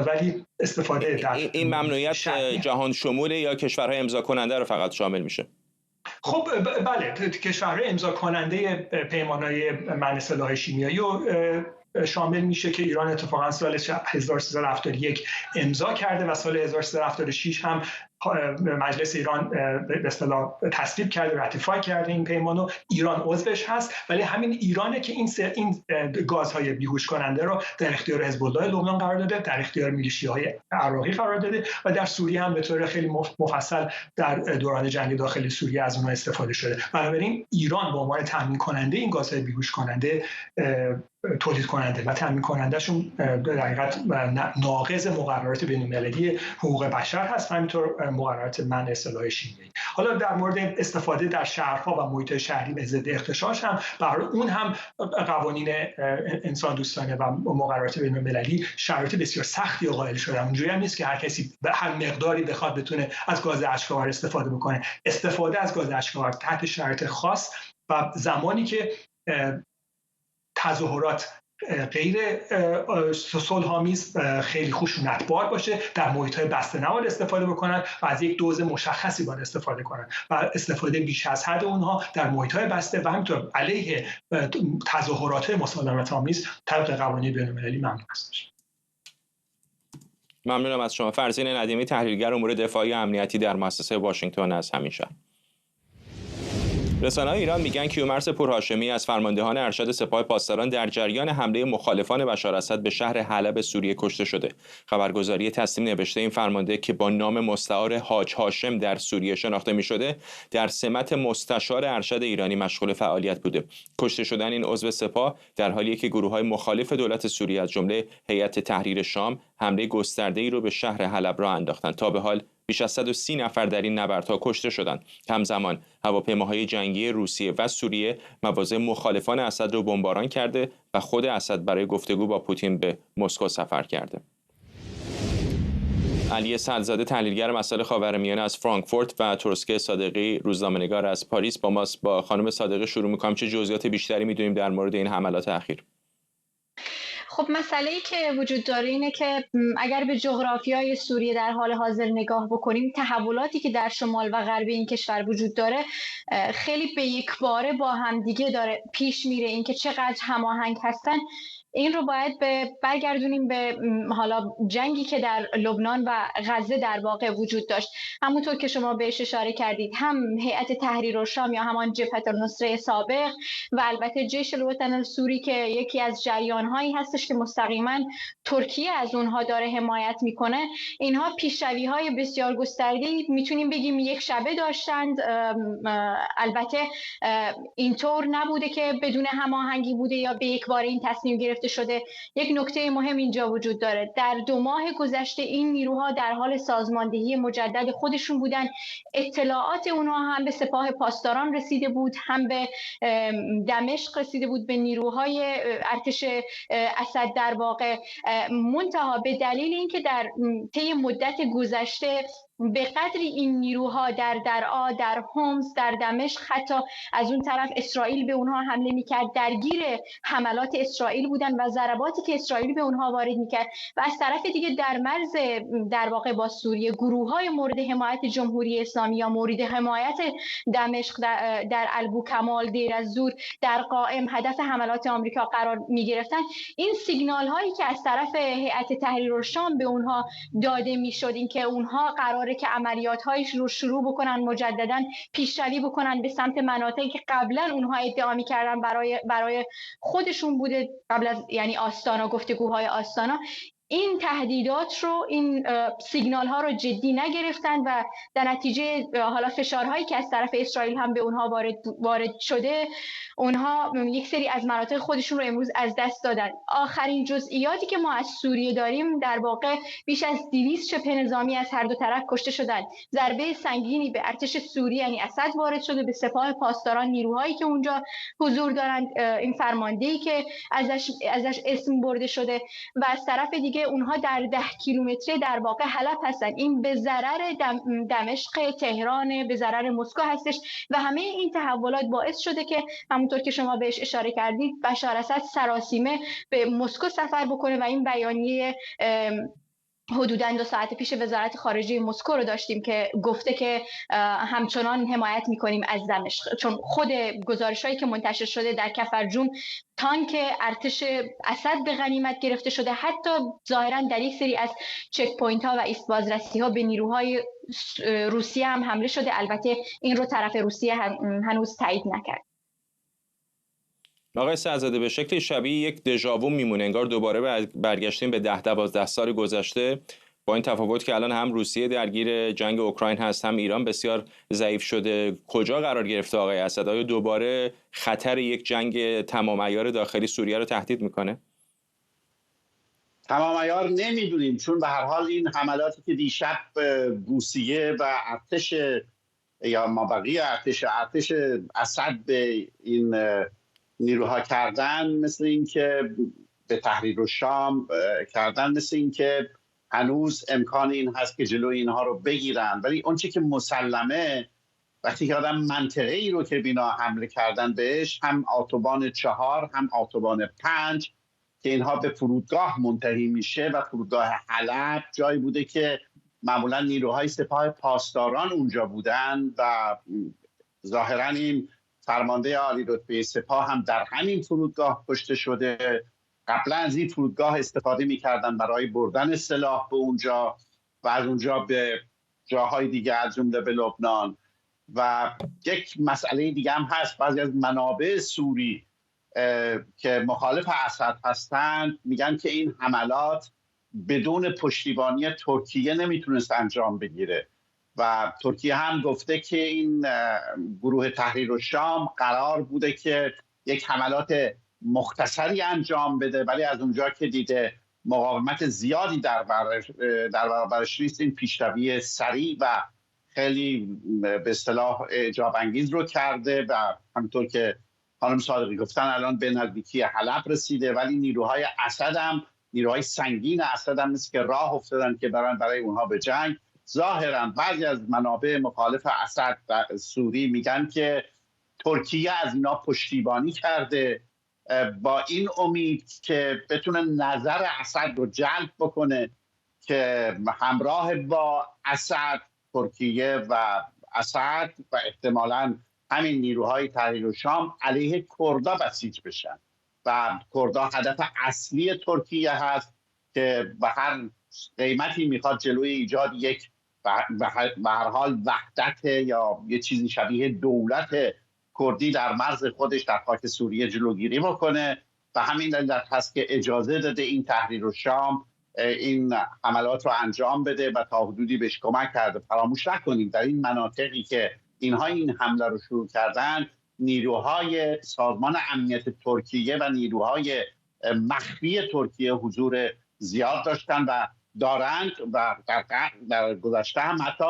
ولی استفاده در این ممنوعیت جهان شموله یا کشورهای امضا کننده رو فقط شامل میشه؟ خب بله، کشورهای امضا کننده پیمان‌های منع سلاح شیمیایی رو شامل میشه که ایران اتفاقا سال 1371 امضا کرده و سال 1376 هم مجلس ایران به اصطلاح تصویب کرده، راتیفای کرده این پیمانو. ایران عضوش هست، ولی همین ایرانه که این گازهای بیهوش کننده رو در اختیار حزب الله لبنان قرار داده، در اختیار میلیشیاهای عراقی قرار داده و در سوریه هم به طور خیلی مفصل در دوران جنگ داخلی سوریه از اونها استفاده شده. بنابراین ایران به عنوان تامین کننده این گازهای بیهوش کننده تولید کننده و تامین کنندهشون در حقیقت ناقض مقررات بین‌المللی حقوق بشر هست، همینطور مقررات منع سلاح شیمیایی. حالا در مورد استفاده در شهرها و محیط شهری به ضد اغتشاش هم برای اون هم قوانین انسان دوستانه و مقررات بین‌المللی شرایط بسیار سختی قائل شده. اونجوری هم نیست که هر کسی به هر مقداری بخواد بتونه از گاز اشک‌آور استفاده بکنه. استفاده از گاز اشک‌آور تحت شرایط خاص و زمانی که تظاهرات غیر صلح‌آمیز خیلی خشونتبار باشه، در محیط‌های بسته نباید استفاده بکنن و از یک دوز مشخصی باید استفاده کنن و استفاده بیش از حد اونها در محیط‌های بسته و همینطور علیه تظاهرات مسالمت‌آمیز طبق قوانین بین‌المللی ممنوع هستش. ممنونم از شما. فرزین ندیمی، تحلیلگر امور دفاعی و امنیتی در مؤسسه واشنگتن از همین شهر. رسانه‌های ایران میگن کیومرث پورهاشمی از فرماندهان ارشد سپاه پاسداران در جریان حمله مخالفان بشار اسد به شهر حلب سوریه کشته شده. خبرگزاری تسنیم نوشته این فرمانده که با نام مستعار حاج هاشم در سوریه شناخته می‌شده، در سمت مستشار ارشد ایرانی مشغول فعالیت بوده. کشته شدن این عضو سپاه در حالیه که گروه‌های مخالف دولت سوریه از جمله هیئت تحریر شام حمله گسترده‌ای را به شهر حلب راه انداختند. تا به حال بیش از 130 نفر در این نبردها کشته شدند. همزمان هواپیماهای جنگی روسیه و سوریه مواضع مخالفان اسد را بمباران کرده و خود اسد برای گفتگو با پوتین به مسکو سفر کرده. علی سعدزاده، تحلیلگر مسائل خاورمیانه از فرانکفورت و ترسکه صادقی، روزنامه‌نگار از پاریس با ماست. با خانم صادقی شروع می‌کنم. چه جزئیات بیشتری می‌دونیم در مورد این حملات اخیر؟ خب مسئله‌ای که وجود داره اینه که اگر به جغرافیای سوریه در حال حاضر نگاه بکنیم، تحولاتی که در شمال و غرب این کشور وجود داره خیلی به یک باره با همدیگه داره پیش میره. اینکه چقدر هماهنگ هستن این رو باید برگردونیم به حالا جنگی که در لبنان و غزه در واقع وجود داشت. همونطور که شما بهش اشاره کردید، هم هیئت تحریر الشام یا همان جبهه النصره سابق و البته جیش الوطن السوری که یکی از جریان‌هایی هستش هستش که مستقیما ترکیه از اونها داره حمایت میکنه، اینها پیشروی‌های بسیار گسترده‌ای میتونیم بگیم یک شبه داشتند. البته اینطور نبوده که بدون هماهنگی بوده یا به یک باره این تصمیم گرفته شده. یک نکته مهم اینجا وجود داره، در 2 ماه گذشته این نیروها در حال سازماندهی مجدد خودشون بودن. اطلاعات اونها هم به سپاه پاسداران رسیده بود، هم به دمشق رسیده بود، به نیروهای ارتش اسد در واقع. منتها به دلیل اینکه در طی مدت گذشته به قدری این نیروها در درعا، در حمص، در دمشق، حتی از اون طرف اسرائیل به اونها حمله میکرد، درگیر حملات اسرائیل بودن و ضرباتی که اسرائیل به اونها وارد میکرد، و از طرف دیگه در مرز در واقع با سوریه گروه‌های مورد حمایت جمهوری اسلامی یا مورد حمایت دمشق در البوکمال، دیر الزور، در قائم هدف حملات آمریکا قرار میگرفتن. این سیگنال هایی که از طرف هیئت تحریر الشام به اونها داده میشد، این که اونها قراره که عملیات هایش رو شروع بکنن، مجددا پیشروی بکنن به سمت مناطقی که قبلا اونها ادعا میکردن برای خودشون بوده، قبل از یعنی آستانا، گفتگوهای آستانا، این تهدیدات رو، این سیگنال ها رو جدی نگرفتن و در نتیجه حالا فشارهایی که از طرف اسرائیل هم به اونها وارد شده، اونها یک سری از مناطق خودشون رو امروز از دست دادن. آخرین جزئیاتی که ما از سوریه داریم، در واقع بیش از 200 شبه نظامی از هر دو طرف کشته شدن. ضربه سنگینی به ارتش سوریه یعنی اسد وارد شده، به سپاه پاسداران، نیروهایی که اونجا حضور دارند، این فرماندهی که ازش اسم برده شده، و از طرف دیگه اونها در 10 کیلومتری در واقع حلب هستن. این به ضرر دمشق، تهران، به ضرر مسکو هستش و همه این تحولات باعث شده که همونطور که شما بهش اشاره کردید بشار اسد سراسیمه به مسکو سفر بکنه و این بیانیه حدوداً 2 ساعت پیش وزارت خارجه مسکو رو داشتیم که گفته که همچنان حمایت میکنیم از دمشق، چون خود گزارش‌هایی که منتشر شده در کفرجوم تانک ارتش اسد به غنیمت گرفته شده، حتی ظاهراً در یک سری از چک پوینت ها و ایست بازرسی ها به نیروهای روسیه هم حمله شده. البته این رو طرف روسیه هنوز تایید نکرد. آقای سعدزاده، به شکل شبیه یک دژاوو میمونه، انگار دوباره برگشتیم به 10-12 سال گذشته، با این تفاوت که الان هم روسیه درگیر جنگ اوکراین هست، هم ایران بسیار ضعیف شده. کجا قرار گرفته آقای اسد؟ آیا دوباره خطر یک جنگ تمام عیار داخلی سوریه رو تهدید میکنه؟ تمام عیار نمیدونیم، چون به هر حال این حملاتی که دیشب روسیه و ارتش یا مابقی ارتش اسد به این نیروها کردن، مثل این که به تحریر الشام کردن، مثل این که هنوز امکان این هست که جلوی اینها رو بگیرن. ولی اون چی که مسلمه، وقتی که آدم منطقه ای رو که بینا حمله کردن بهش، هم اتوبان 4 هم اتوبان 5 که اینها به فرودگاه منتهی میشه و فرودگاه حلب جایی بوده که معمولا نیروهای سپاه پاسداران اونجا بودن و ظاهرا این فرمانده عالی رتبه سپاه هم در همین فرودگاه کشته شده. قبلا از این فرودگاه استفاده می‌کردن برای بردن سلاح به اونجا و از اونجا به جاهای دیگه از جمله به لبنان. و یک مسئله دیگه هم هست، بعضی از منابع سوری که مخالف اسد هستند میگن که این حملات بدون پشتیبانی ترکیه نمیتونست انجام بگیره و ترکیه هم گفته که این گروه تحریر الشام قرار بوده که یک حملات مختصری انجام بده، ولی از اونجا که دیده مقاومت زیادی در برابرش نیست، این پیشروی سریع و خیلی به اصطلاح اعجاب انگیز رو کرده و همونطور که خانم صادقی گفتن الان به نزدیکی حلب رسیده. ولی نیروهای اسد هم، نیروهای سنگین اسد هم مثل که راه افتادن که برن برای اونها به جنگ. ظاهرا بعضی از منابع مخالف اسد در سوری میگن که ترکیه از اینا پشتیبانی کرده با این امید که بتونه نظر اسد رو جلب بکنه که همراه با اسد، ترکیه و اسد و احتمالاً همین نیروهای تحریر الشام علیه کردها بسیج بشن و کردها هدف اصلی ترکیه هست که به هر قیمتی میخواد جلوی ایجاد یک به هر حال وحدت یا یه چیزی شبیه دولت کردی در مرز خودش در خاک سوریه جلوگیری بکنه به همین علت هست که اجازه داده این تحریرالشام این حملات رو انجام بده و تا حدودی بهش کمک کرده. فراموش نکنیم در این مناطقی که اینها این حمله رو شروع کردن، نیروهای سازمان امنیت ترکیه و نیروهای مخفی ترکیه حضور زیاد داشتن و دارند و در گذشته هم حتی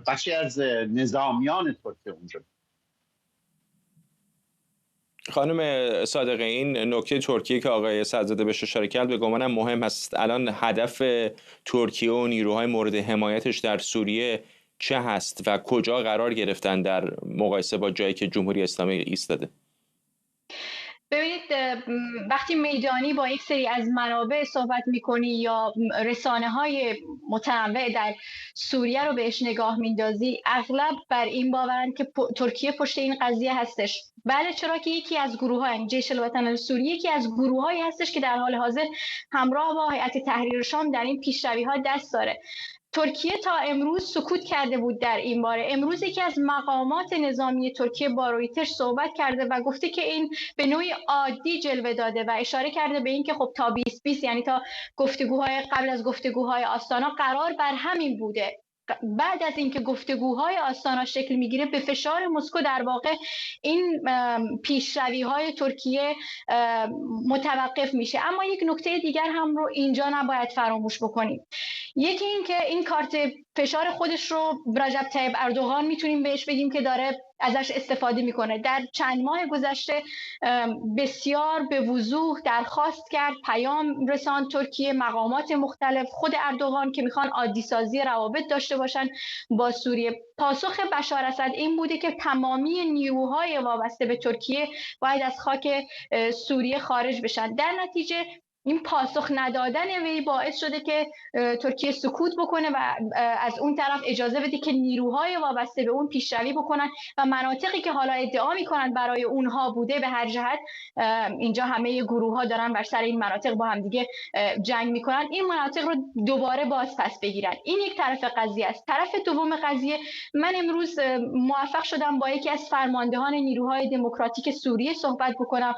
بخشی از نظامیان ترکیه اونجا. خانم صادقی، این نکته ترکیه که آقای سدزاده بهش اشاره کرد به گمانم مهم است. الان هدف ترکیه و نیروهای مورد حمایتش در سوریه چه هست و کجا قرار گرفتن در مقایسه با جایی که جمهوری اسلامی ایستاده؟ ببینید، وقتی میدانی با یک سری از منابع صحبت میکنی یا رسانه‌های متنوع در سوریه رو بهش نگاه میندازی، اغلب بر این باورن که ترکیه پشت این قضیه هستش. بله، چرا که یکی از گروه‌های جیش الوطن سوریه یکی از گروه‌هایی هستش که در حال حاضر همراه با هیئت تحریر شام در این پیشروی‌ها دست داره. ترکیه تا امروز سکوت کرده بود در این باره. امروز یکی از مقامات نظامی ترکیه با رویترز صحبت کرده و گفته که این به نوعی عادی جلوه داده و اشاره کرده به این که خب تا 2020 یعنی تا گفتگوهای قبل از گفتگوهای آستانا قرار بر همین بوده. بعد از اینکه گفتگوهای آستانا شکل میگیره به فشار مسکو در واقع این پیشروی‌های ترکیه متوقف میشه. اما یک نکته دیگر هم رو اینجا نباید فراموش بکنیم. یکی این که این کارت فشار خودش رو رجب طیب اردوغان میتونیم بهش بگیم که داره ازش استفاده میکنه. در چند ماه گذشته بسیار به وضوح درخواست کرد، پیام رساند ترکیه، مقامات مختلف، خود اردوغان که میخوان عادی سازی روابط داشته باشن با سوریه. پاسخ بشار اسد این بوده که تمامی نیروهای وابسته به ترکیه باید از خاک سوریه خارج بشن. در نتیجه این پاسخ ندادن وی باعث شده که ترکیه سکوت بکنه و از اون طرف اجازه بده که نیروهای وابسته به اون پیشروی بکنن و مناطقی که حالا ادعا میکنن برای اونها بوده به هر جهت اینجا همه گروه‌ها دارن بر سر این مناطق با هم دیگه جنگ میکنن، این مناطق رو دوباره باز پس بگیرن. این یک طرف قضیه است. طرف دوم قضیه، من امروز موفق شدم با یکی از فرماندهان نیروهای دموکراتیک سوریه صحبت بکنم.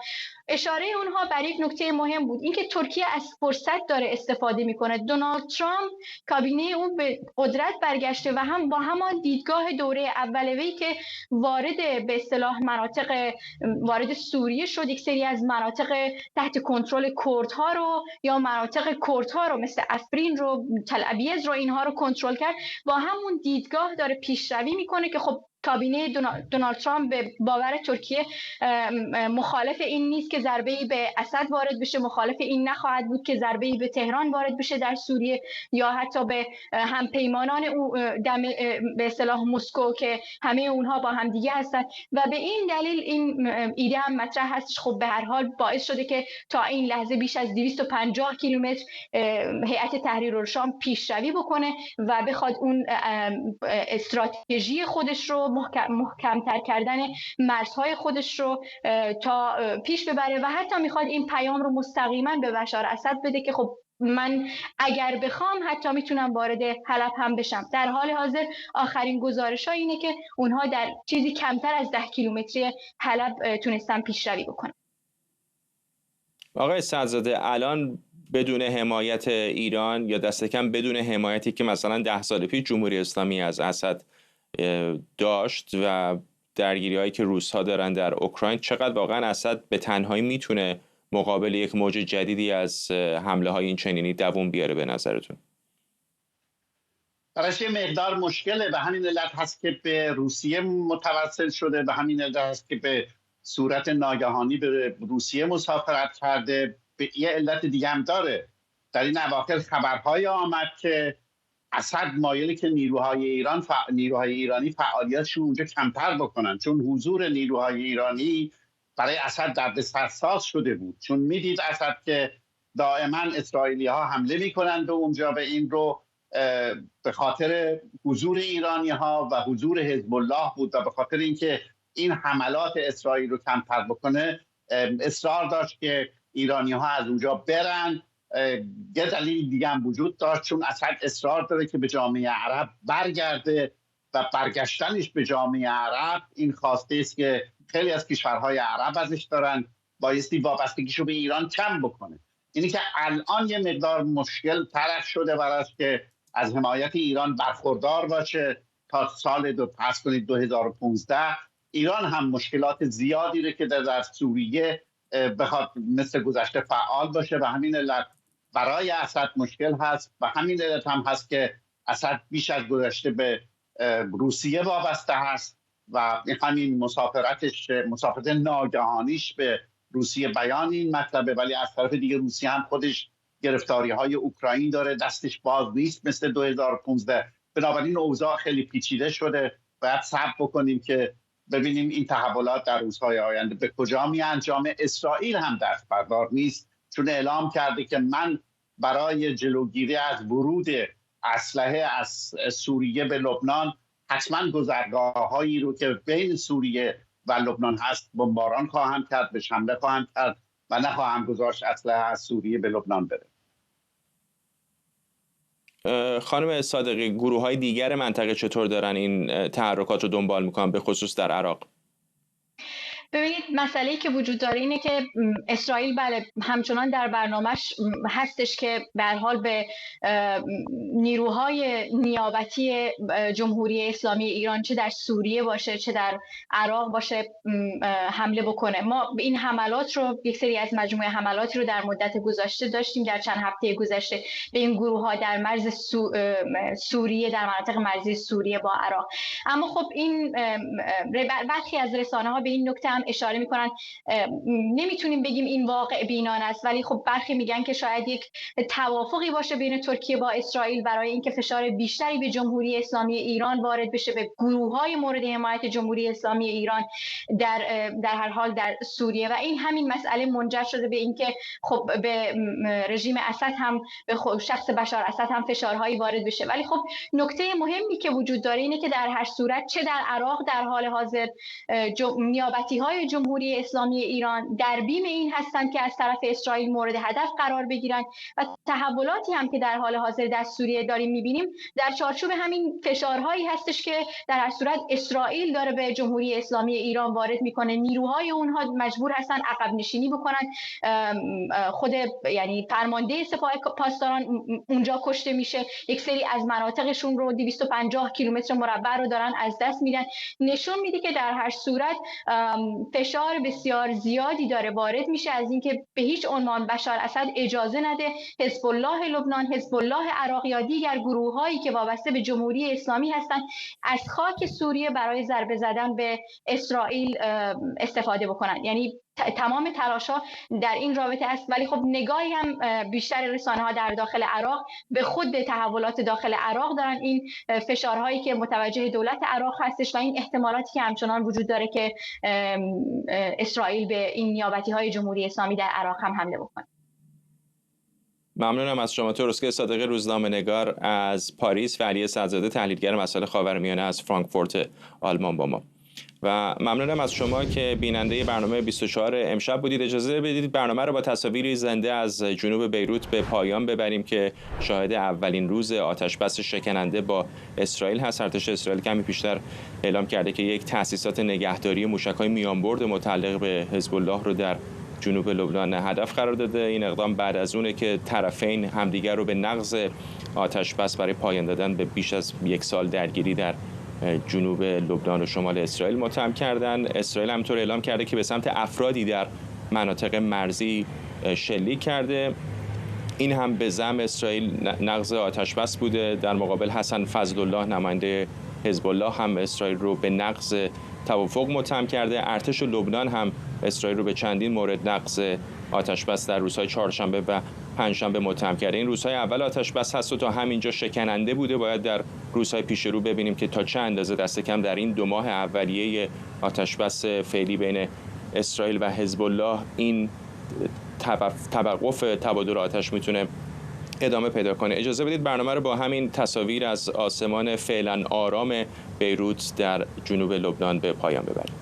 اشاره اونها بر یک نکته مهم بود، اینکه ترکیه از فرصت داره استفاده میکنه. دونالد ترامپ کابینه اون به قدرت برگشته و هم با همان دیدگاه دوره اولوی که وارد به اصطلاح مناطق وارد سوریه شد، یک سری از مناطق تحت کنترل کردها رو یا مناطق کردها رو مثل افرین رو، تل ابیض رو، اینها رو کنترل کرد. با همون دیدگاه داره پیشروی میکنه که خب کابینه دونالد ترامپ به باور ترکیه مخالف این نیست که ضربه‌ای به اسد وارد بشه، مخالف این نخواهد بود که ضربه‌ای به تهران وارد بشه در سوریه یا حتی به همپیمانان او به اصطلاح مسکو که همه اونها با هم دیگه هستن و به این دلیل این ایده هم مطرح هستش. خب به هر حال باعث شده که تا این لحظه بیش از 250 کیلومتر هیئت تحریرالشام پیشروی بکنه و بخواد اون استراتژی خودش رو محکم‌تر کردن مرزهای خودش رو تا پیش ببره و حتی میخواد این پیام رو مستقیما به بشار اسد بده که خب من اگر بخوام حتی میتونم وارد حلب هم بشم. در حال حاضر آخرین گزارش‌ها اینه که اونها در چیزی کمتر از 10 کیلومتری حلب تونستن پیشروی بکنن. آقای سدزاده، الان بدون حمایت ایران یا دست کم بدون حمایتی که مثلا 10 سال پیش جمهوری اسلامی از اسد داشت و درگیری‌هایی که روس‌ها دارن در اوکراین، چقدر واقعا اسد به تنهایی میتونه مقابل یک موج جدیدی از حمله‌های این چنینی دوام بیاره به نظرتون؟ براش یه مقدار مشکله. به همین علت هست که به روسیه متوسل شده، به همین علت هست که به صورت ناگهانی به روسیه مسافرت کرده. به یه علت دیگه هم داره. در این اواخر خبرهای آمد که اسد مایلی که نیروهای ایرانی فعالیتشون اونجا کمتر بکنن، چون حضور نیروهای ایرانی برای اسد دردسرساز شده بود، چون میدید اسد که دائما اسرائیلی ها حمله میکنن به اونجا و این رو به خاطر حضور ایرانی ها و حضور حزب الله بود و به خاطر اینکه این حملات اسرائیل رو کمتر بکنه اصرار داشت که ایرانی ها از اونجا برن. یه دلیل دیگه هم وجود داشت، چون اسد اصرار داره که به جامعه عرب برگرده و برگشتنش به جامعه عرب این خواسته است که خیلی از کشورهای عرب ازش دارن بایستی وابستگیشو به ایران کم بکنه. اینی که الان یه مقدار مشکل طرح شده براش که از حمایت ایران برخوردار باشه تا سال 2015. ایران هم مشکلات زیادی رو که در سوریه بخواد مثل گذشته فعال باشه و همین علت برای اسد مشکل هست و همین علت هم هست که اسد بیش از گذشته به روسیه وابسته هست و همین مسافرت ناگهانیش به روسیه بیان این مطلبه. ولی از طرف دیگه روسیه هم خودش گرفتاری‌های اوکراین داره، دستش باز نیست مثل 2015. بنابراین اوضاع خیلی پیچیده شده. باید صبر بکنیم که ببینیم این تحولات در روزهای آینده به کجا می‌انجامه. اسرائیل هم دست بردار نیست، چون اعلام کرده که من برای جلوگیری از ورود اسلحه از سوریه به لبنان حتما گذرگاه‌هایی رو که بین سوریه و لبنان هست بمباران خواهم کرد، به حمله خواهم کرد و نخواهم گذاشت اسلحه از سوریه به لبنان بره. خانم صادقی، گروه‌های دیگر منطقه چطور دارن این تحرکات رو دنبال میکنن، به خصوص در عراق؟ ببینید، مسئله‌ای که وجود داره اینه که اسرائیل بله همچنان در برنامه‌اش هستش که به هر حال به نیروهای نیابتی جمهوری اسلامی ایران چه در سوریه باشه چه در عراق باشه حمله بکنه. ما این حملات رو، یک سری از مجموعه حملاتی رو در مدت گذشته داشتیم، در چند هفته گذشته به این گروه‌ها در مرز سوریه، در مناطق مرزی سوریه با عراق. اما خب این برخی از رسانه‌ها به این نکته هم اشاره میکنن، نمیتونیم بگیم این واقع بینان است، ولی خب برخی میگن که شاید یک توافقی باشه بین ترکیه با اسرائیل برای اینکه فشار بیشتری به جمهوری اسلامی ایران وارد بشه، به گروه‌های مورد حمایت جمهوری اسلامی ایران در هر حال در سوریه. و این همین مسئله منجر شده به اینکه خب به رژیم اسد هم، به شخص بشار اسد هم فشارهایی وارد بشه. ولی خب نکته مهمی که وجود داره اینه که در هر صورت چه در عراق در حال حاضر نیابتی‌های جمهوری اسلامی ایران در بیم این هستند که از طرف اسرائیل مورد هدف قرار بگیرن و تحولاتی هم که در حال حاضر در سوریه داریم می‌بینیم در چارچوب همین فشارهایی هستش که در هر صورت اسرائیل داره به جمهوری اسلامی ایران وارد میکنه. نیروهای اونها مجبور هستن عقب نشینی بکنن. خود یعنی فرمانده سپاه پاسداران اونجا کشته میشه، یک سری از مناطقشون رو 250 کیلومتر مربع رو دارن از دست میدن. نشون میده که در هر صورت فشار بسیار زیادی داره وارد میشه از اینکه به هیچ عنوان بشار اسد اجازه نده حزب الله لبنان، حزب الله عراق یا دیگر گروه‌هایی که وابسته به جمهوری اسلامی هستند از خاک سوریه برای ضربه زدن به اسرائیل استفاده بکنن. یعنی تمام تلاش‌ها در این رابطه است. ولی خب نگاهی هم بیشتر رسانه‌ها در داخل عراق به خود تحولات داخل عراق دارن، این فشارهایی که متوجه دولت عراق هستش و این احتمالاتی که همچنان وجود داره که اسرائیل به این نیابتی‌های جمهوری اسلامی در عراق هم حمله بکنه. ممنونم از شما. تروسکه صادقی، روزنامه‌نگار از پاریس، و علی سعدزاده، تحلیلگر مسائل خاورمیانه از فرانکفورت آلمان با ما. و ممنونم از شما که بیننده برنامه 24 امشب بودید. اجازه بدید برنامه رو با تصاویری زنده از جنوب بیروت به پایان ببریم که شاهد اولین روز آتش‌بس شکننده با اسرائیل هست. ارتش اسرائیل کمی پیشتر اعلام کرده که یک تأسیسات نگهداری موشک‌های میانبرد متعلق به حزب الله رو در جنوب لبنان هدف قرار داده. این اقدام بعد از اونه که طرفین همدیگر رو به نقض آتش‌بس برای پایان دادن به بیش از یک سال درگیری در جنوب لبنان و شمال اسرائیل متهم کردن. اسرائیل همینطور اعلام کرده که به سمت افرادی در مناطق مرزی شلیک کرده. این هم به زعم اسرائیل نقض آتش‌بس بوده. در مقابل حسن فضل الله، نماینده حزب الله، هم اسرائیل رو به نقض توافق متهم کرده. ارتش لبنان هم اسرائیل رو به چندین مورد نقض آتش‌بس در روزهای چهارشنبه و پنجشنبه متهم کرده. این روزهای اول آتش‌بس هست و تا همینجا شکننده بوده. باید در روزهای پیش رو ببینیم که تا چه اندازه دست کم در این 2 ماه اولیه آتش‌بس فعلی بین اسرائیل و حزب الله این توقف تبادل آتش میتونه ادامه پیدا کنه. اجازه بدید برنامه رو با همین تصاویر از آسمان فعلا آرام بیروت در جنوب لبنان به پایان ببریم.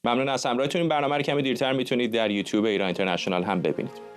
ممنون از همراهیتون. این برنامه رو کمی دیرتر میتونید در یوتیوب ایران اینترنشنال هم ببینید.